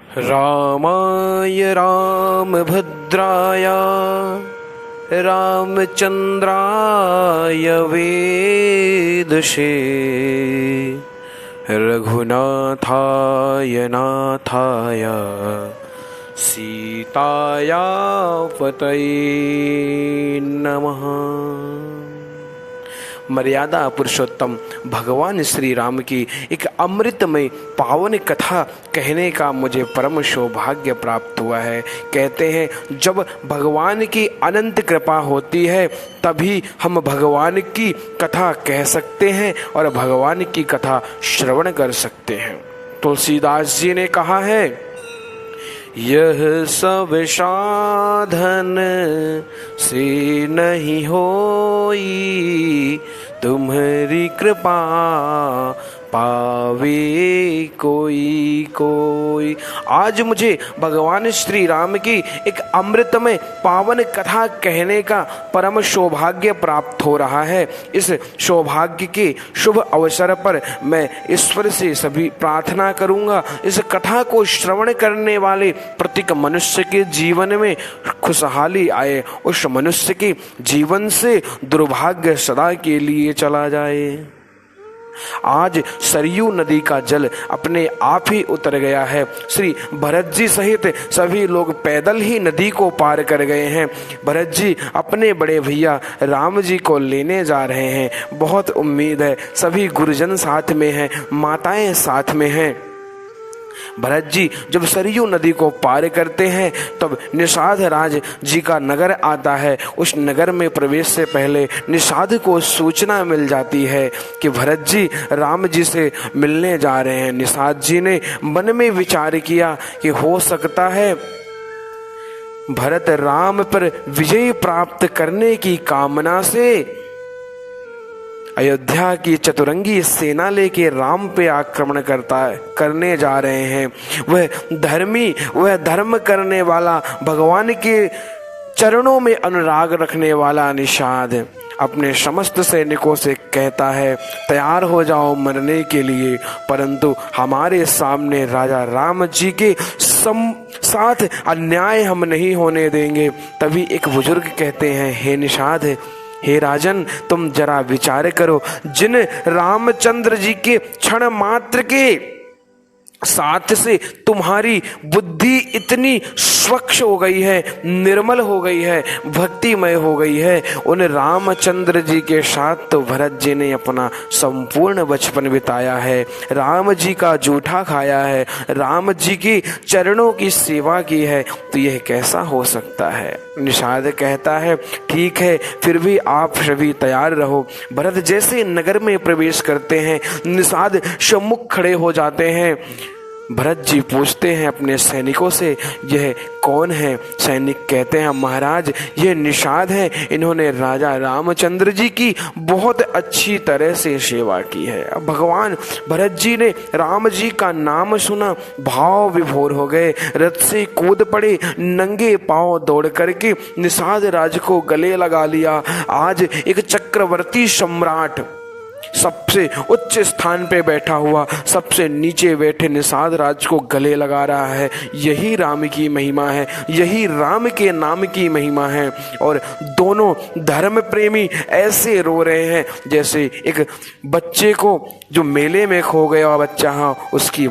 रामाय रामभद्राय रामचंद्राय वेदसे रघुनाथाय नाथाय सीताया पतये नमः। मर्यादा पुरुषोत्तम भगवान श्री राम की एक अमृतमय पावन कथा कहने का मुझे परम सौभाग्य प्राप्त हुआ है। कहते हैं जब भगवान की अनंत कृपा होती है तभी हम भगवान की कथा कह सकते हैं और भगवान की कथा श्रवण कर सकते हैं। तुलसीदास जी ने कहा है, यह सब साधन से नहीं होई, तुम्हारी कृपा पावे कोई कोई। आज मुझे भगवान श्री राम की एक अमृतमय पावन कथा कहने का परम सौभाग्य प्राप्त हो रहा है। इस सौभाग्य के शुभ अवसर पर मैं ईश्वर से सभी प्रार्थना करूंगा, इस कथा को श्रवण करने वाले प्रत्येक मनुष्य के जीवन में खुशहाली आए, उस मनुष्य के जीवन से दुर्भाग्य सदा के लिए चला जाए। आज सरयू नदी का जल अपने आप ही उतर गया है। श्री भरत जी सहित सभी लोग पैदल ही नदी को पार कर गए हैं। भरत जी अपने बड़े भैया राम जी को लेने जा रहे हैं। बहुत उम्मीद है, सभी गुरुजन साथ में हैं, माताएं साथ में हैं। भरत जी जब सरयू नदी को पार करते हैं तब निषाद राज जी का नगर आता है। उस नगर में प्रवेश से पहले निषाद को सूचना मिल जाती है कि भरत जी राम जी से मिलने जा रहे हैं। निषाद जी ने मन में विचार किया कि हो सकता है भरत राम पर विजय प्राप्त करने की कामना से अयोध्या की चतुरंगी सेना लेके राम पे आक्रमण करने जा रहे हैं। वह धर्मी, वह धर्म करने वाला, भगवान के चरणों में अनुराग रखने वाला निषाद अपने समस्त सैनिकों से कहता है, तैयार हो जाओ मरने के लिए, परंतु हमारे सामने राजा राम जी के साथ अन्याय हम नहीं होने देंगे। तभी एक बुजुर्ग कहते हैं, हे निषाद, हे राजन, तुम जरा विचार करो, जिन रामचंद्र जी के क्षण मात्र के साथ से तुम्हारी बुद्धि इतनी स्वच्छ हो गई है, निर्मल हो गई है, भक्तिमय हो गई है, उन रामचंद्र जी के साथ तो भरत जी ने अपना संपूर्ण बचपन बिताया है, राम जी का जूठा खाया है, राम जी की चरणों की सेवा की है, तो यह कैसा हो सकता है। निषाद कहता है, ठीक है, फिर भी आप सभी तैयार रहो। भरत जैसे नगर में प्रवेश करते हैं, निषाद सम्मुख खड़े हो जाते हैं। भरत जी पूछते हैं अपने सैनिकों से, यह कौन है? सैनिक कहते हैं, महाराज ये निषाद है, इन्होंने राजा रामचंद्र जी की बहुत अच्छी तरह से सेवा की है। अब भगवान भरत जी ने राम जी का नाम सुना, भाव विभोर हो गए, रथ से कूद पड़े, नंगे पांव दौड़ करके निषाद राज को गले लगा लिया। आज एक चक्रवर्ती सम्राट सबसे उच्च स्थान पे बैठा हुआ सबसे नीचे बैठे निषाद राज को गले लगा रहा है। यही राम की महिमा है, यही राम के नाम की महिमा है। और दोनों धर्म प्रेमी ऐसे रो रहे हैं जैसे एक बच्चे को, जो मेले में खो गया बच्चा, उसकी